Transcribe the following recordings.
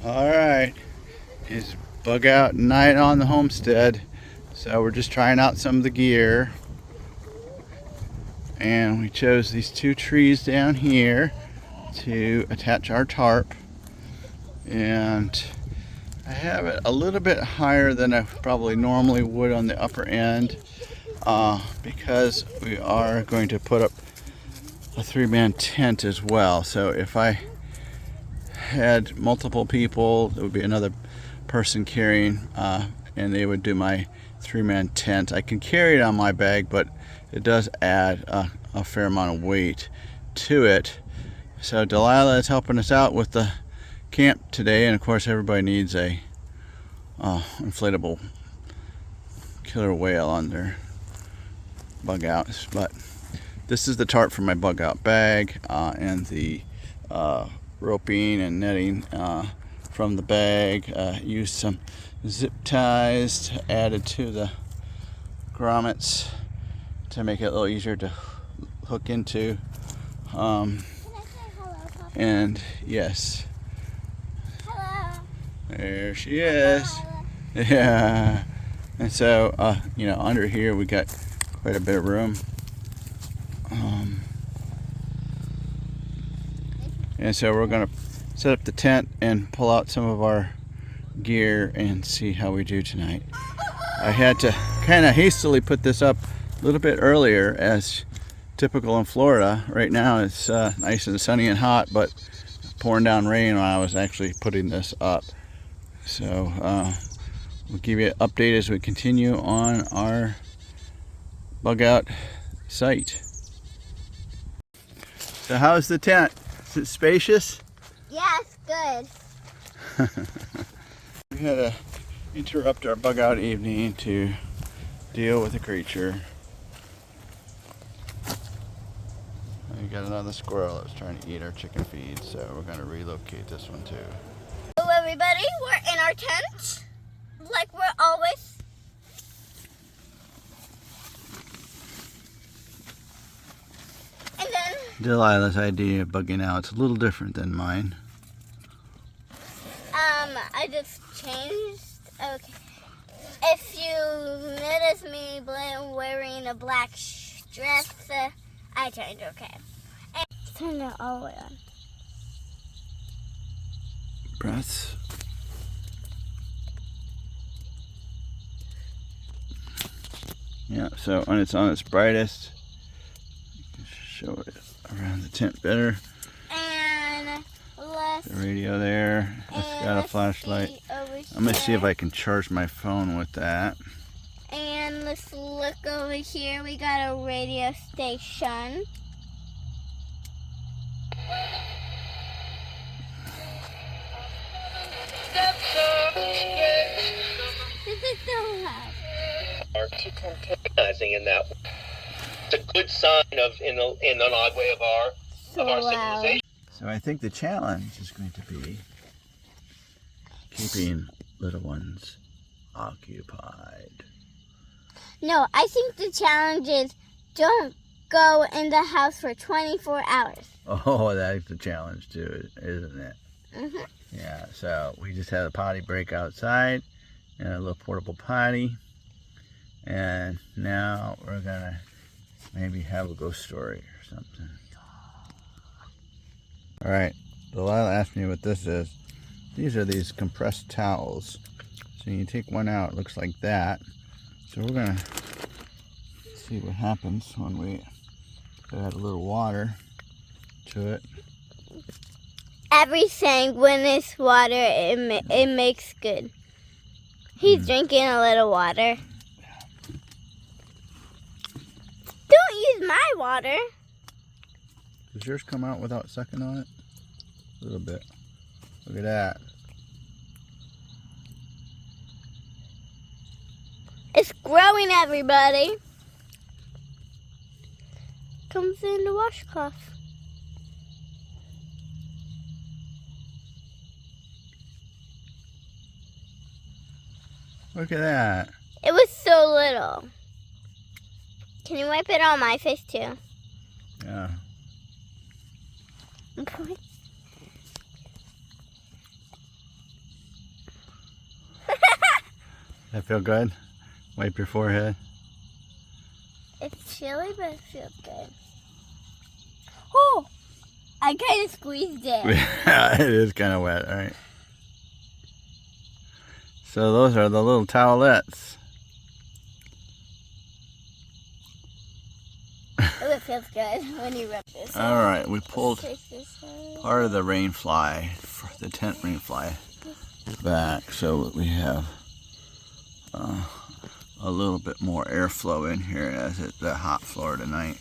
Alright, it's bug out night on the homestead. So we're just trying out some of the gear. And we chose these two trees down here to attach our tarp. And I have it a little bit higher than I probably normally would on the upper end because we are going to put up a 3-man tent as well. So if I had multiple people, there would be another person carrying and they would do my 3-man tent. I can carry it on my bag, but it does add a fair amount of weight to it. So Delilah is helping us out with the camp today, and of course everybody needs a inflatable killer whale on their bug outs. But this is the tarp for my bug out bag, and the roping and netting from the bag. Used some zip ties added to the grommets to make it a little easier to hook into. And yes, hello. There she is. Yeah. And so under here we got quite a bit of room. And so we're gonna set up the tent and pull out some of our gear and see how we do tonight. I had to kind of hastily put this up a little bit earlier, as typical in Florida. Right now it's nice and sunny and hot, but pouring down rain when I was actually putting this up. So we'll give you an update as we continue on our bug out site. So how's the tent? Is it spacious? Yes, good. We had to interrupt our bug out evening to deal with a creature. We got another squirrel that was trying to eat our chicken feed, so we're going to relocate this one too. Hello everybody, we're in our tent, like we're always. And then Delilah's idea of bugging out is a little different than mine. I just changed. Okay. If you notice me wearing a black dress, I changed. Okay. And turn it all the way on. Breaths. Yeah, so when it's on its brightest, you can show it around the tent better. And The radio there. It's got a flashlight. I'm gonna see if I can charge my phone with that. And let's look over here. We got a radio station. This is so loud. In that, it's a good sign of in an odd way of our civilization. So I think the challenge is going to be keeping little ones occupied. No, I think the challenge is don't go in the house for 24 hours. Oh, that's the challenge too, isn't it? Mm-hmm. Yeah, so we just had a potty break outside and a little portable potty. And now we're gonna maybe have a ghost story or something. All right, Delilah asked me what this is. These are these compressed towels. So you take one out, it looks like that. So we're gonna see what happens when we add a little water to it. Everything when it's water, it makes good. He's drinking a little water. Don't use my water. Does yours come out without sucking on it? A little bit. Look at that. It's growing, everybody. Comes in the washcloth. Look at that. It was so little. Can you wipe it on my face too? Yeah. That feel good? Wipe your forehead. It's chilly, but it feels good. Oh, I kind of squeezed it. Yeah, it is kind of wet, all right. So those are the little towelettes. Oh, it feels good when you rub this. All right, we pulled part of the rain fly, the tent rain fly, back so we have a little bit more airflow in here as it's a hot Florida night.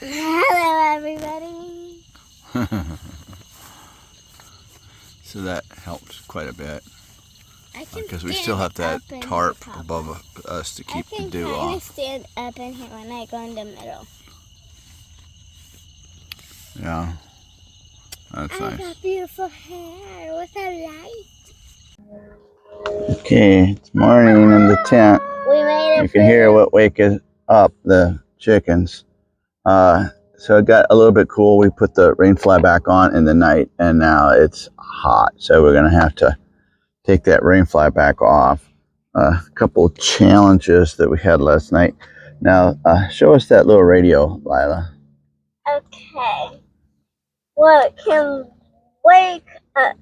Hello, everybody. So that helped quite a bit because we stand still have that up in tarp here, Papa. above us to keep the dew I can off. stand up in here when I go in the middle. Yeah, that's I nice. got beautiful hair with a light. Okay, it's morning in the tent. We made it. You can hear what waking up the chickens. So it got a little bit cool. We put the rain fly back on in the night, and now it's hot. So we're gonna have to take that rain fly back off. A couple challenges that we had last night. Now, show us that little radio, Lila. Okay. What can wake us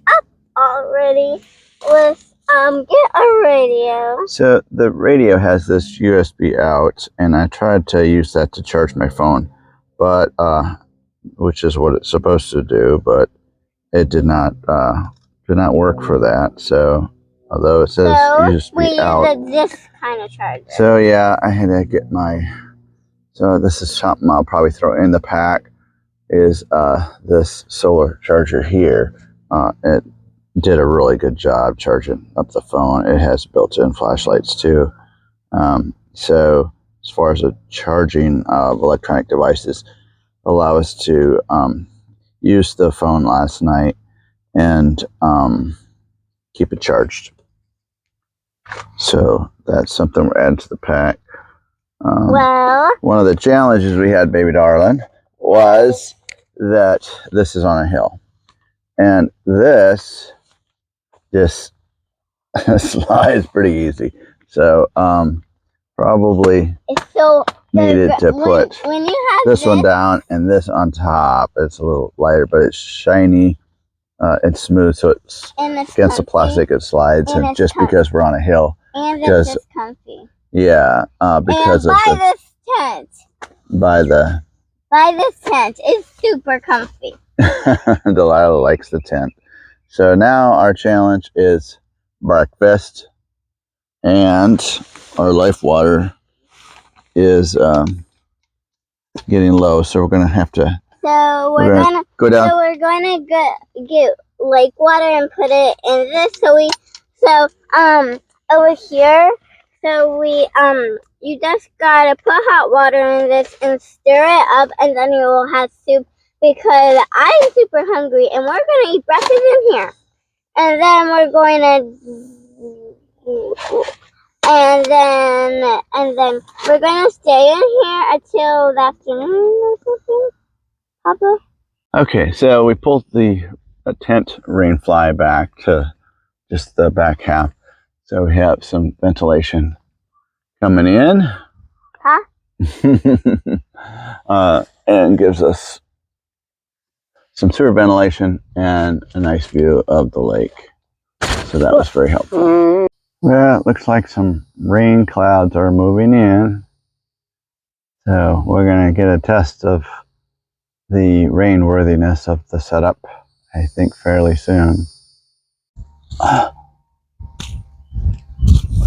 up already with get a radio. So the radio has this USB out, and I tried to use that to charge my phone, but which is what it's supposed to do, but it did not work for that. So although it says USB out, we use this kind of charger. so yeah, I had to get my. So this is something I'll probably throw in the pack. Is this solar charger here? It did a really good job charging up the phone. It has built-in flashlights too. So as far as the charging of electronic devices, allow us to use the phone last night and keep it charged. So that's something we're adding to the pack. Well, one of the challenges we had, baby darling, was that this is on a hill, and this just slides pretty easy. So probably it's so needed to put when you have this one down and this on top. It's a little lighter, but it's shiny and smooth, so it's against the plastic. It slides, and just because we're on a hill, and it's just comfy. Yeah, because and of this tent. By this tent, it's super comfy. Delilah likes the tent. So now our challenge is breakfast, and our life water is getting low, so we're gonna have to. So we're gonna go down. So we're gonna get lake water and put it in this. So over here. So we you just gotta put hot water in this and stir it up, and then you will have soup. Because I'm super hungry, and we're gonna eat breakfast in here, and then we're going to, and then we're gonna stay in here until the afternoon or something, Papa. Okay, so we pulled the tent rain fly back to just the back half, so we have some ventilation coming in. Huh? And gives us some sewer ventilation and a nice view of the lake. So that was very helpful. Well, it looks like some rain clouds are moving in. So we're going to get a test of the rainworthiness of the setup, I think, fairly soon.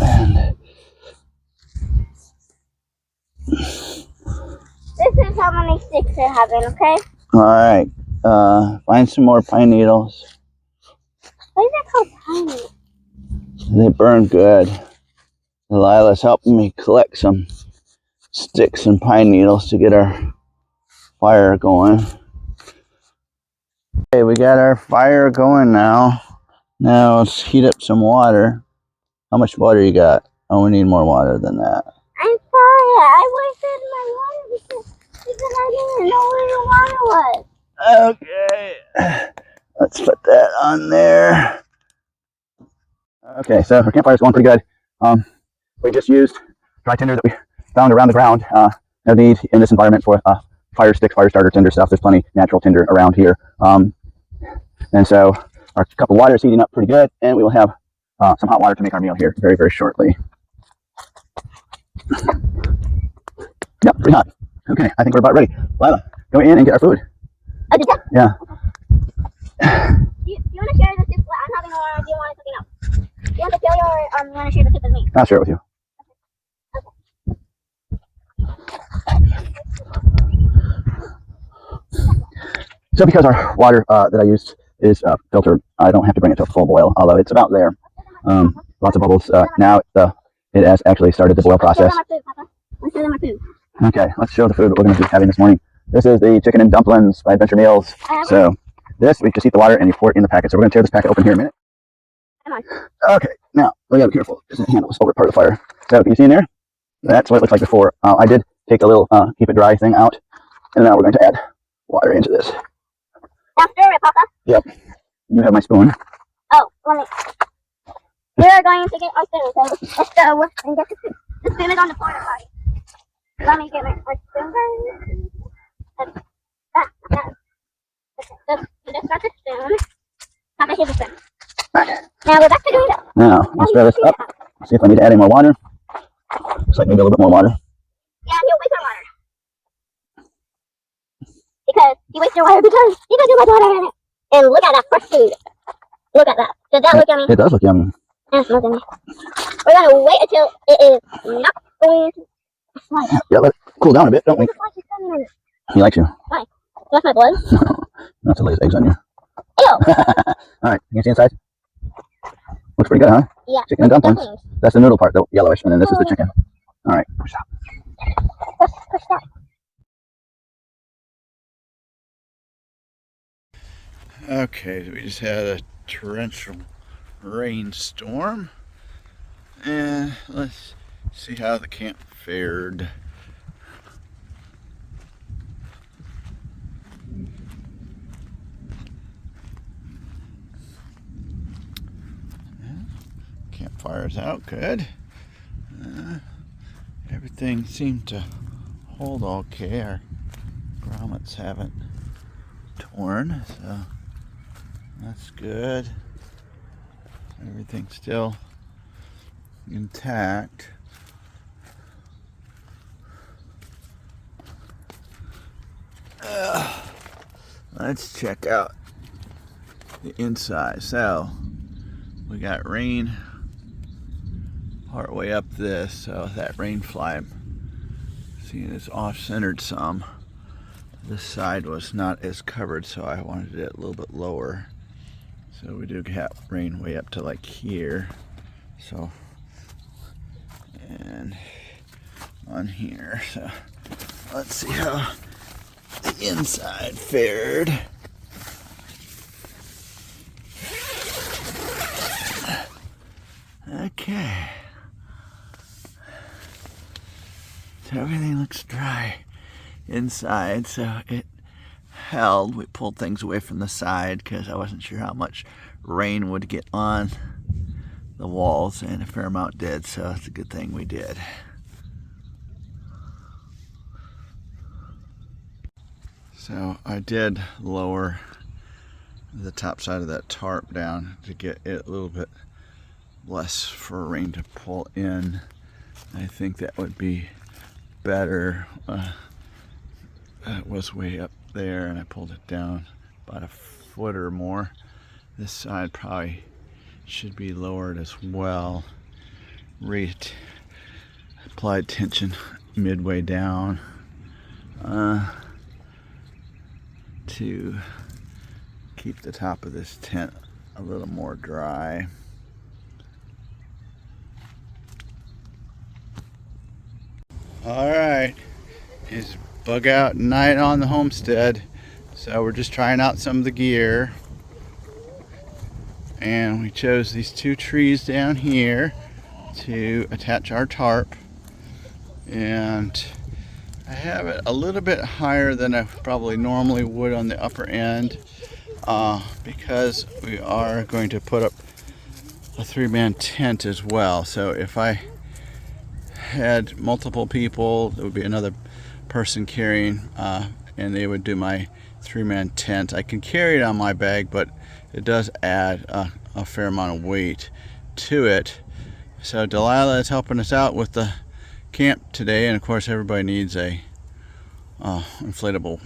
And this is how many sticks are having, okay? all right. Find some more pine needles. Why is it called pine needles? They burn good. Delilah's helping me collect some sticks and pine needles to get our fire going. Okay, we got our fire going now. Now let's heat up some water. How much water you got? Oh, we need more water than that. I'm sorry, I wasted my water because I didn't know where the water was. Okay, let's put that on there. Okay, so our campfire's going pretty good. We just used dry tinder that we found around the ground. No need in this environment for fire stick, fire starter tinder stuff. There's plenty natural tinder around here. And so our cup of water is heating up pretty good, and we will have some hot water to make our meal here very, very shortly. Yep, pretty hot. Okay, I think we're about ready. Lila, go in and get our food. Oh, did you? Yeah. Do you want to share the soup? I'm having, or do you want something else? Do you want the chili, or you want to share the soup with me? I'll share it with you. So because our water that I used is filtered, I don't have to bring it to a full boil, although it's about there. Lots of bubbles. Now it has actually started the boil process. Let's show them our food. Okay, let's show the food that we're going to be having this morning. This is the chicken and dumplings by Adventure Meals. So this, we just heat the water and you pour it in the packet. So we're going to tear this packet open here in a minute. Come on. Okay, now we got to be careful. This handle is over part of the fire. So can you see in there? That's what it looks like before. I did take the little keep it dry thing out, and now we're going to add water into this. Now stir it, Papa. Yep. You have my spoon. Oh, let me. We're going to get our spoon. So let's go and get the spoon. The spoon is on the corner party. Let me get my spoon. Okay, so we just got the spoon. Papa, here's the spoon. Okay. Now we're back to doing that. Now, let's stir this up. See if I need to add any more water. Looks like maybe a little bit more water. Yeah, he'll waste our water. Because he wastes our water because he doesn't do much water in it. And look at that fresh food. Look at that. Does that look yummy? It does look yummy. And it smells yummy. We're going to wait until it is not going to slide out. Yeah, let it cool down a bit, don't we? He likes you. Why? That's my blood? Not to lay his eggs on you. Ew! Alright, you can see inside? Looks pretty good, huh? Yeah. Chicken and dumplings. That's the noodle part, the yellowish, and then this is the chicken. Alright, push that. Push that. Okay, so we just had a torrential rainstorm, and let's see how the camp fared. Campfire's out good. Everything seemed to hold okay. Our grommets haven't torn, so that's good. Everything's still intact. Let's check out the inside. So we got rain part way up this, so that rain fly, seeing it's off-centered some. This side was not as covered, so I wanted it a little bit lower. So we do have rain way up to like here. So, and on here. So let's see how the inside fared. Okay. So everything looks dry inside, so it held. We pulled things away from the side because I wasn't sure how much rain would get on the walls, and a fair amount did, so it's a good thing we did. So I did lower the top side of that tarp down to get it a little bit less for rain to pull in. I think that would be better. It was way up there and I pulled it down about a foot or more. This side probably should be lowered as well. Applied tension midway down to keep the top of this tent a little more dry. All right, it's bug out night on the homestead, so we're just trying out some of the gear, and we chose these two trees down here to attach our tarp, and I have it a little bit higher than I probably normally would on the upper end because we are going to put up a 3-man tent as well. So if I had multiple people, there would be another person carrying, and they would do my 3-man tent. I can carry it on my bag, but it does add a fair amount of weight to it. So Delilah is helping us out with the camp today, and of course everybody needs a inflatable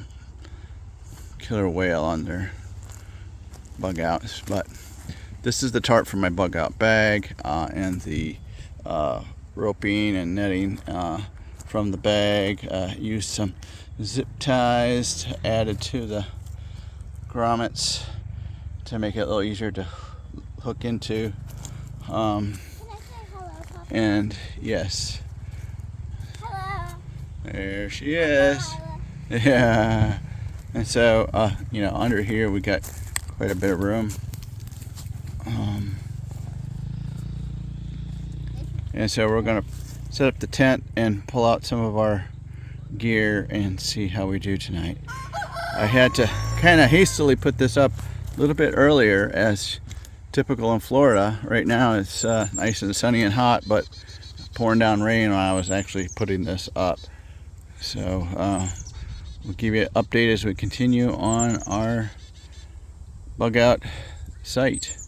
killer whale on their bug outs. But this is the tarp for my bug out bag, and the roping and netting from the bag. Used some zip ties added to the grommets to make it a little easier to hook into. Can I say hello, Papa? And yes, Hello. there she is. Delilah. Yeah. And so, under here we got quite a bit of room. And so we're going to set up the tent and pull out some of our gear and see how we do tonight. I had to kind of hastily put this up a little bit earlier, as typical in Florida. Right now it's nice and sunny and hot, but pouring down rain when I was actually putting this up. So we'll give you an update as we continue on our bug out site.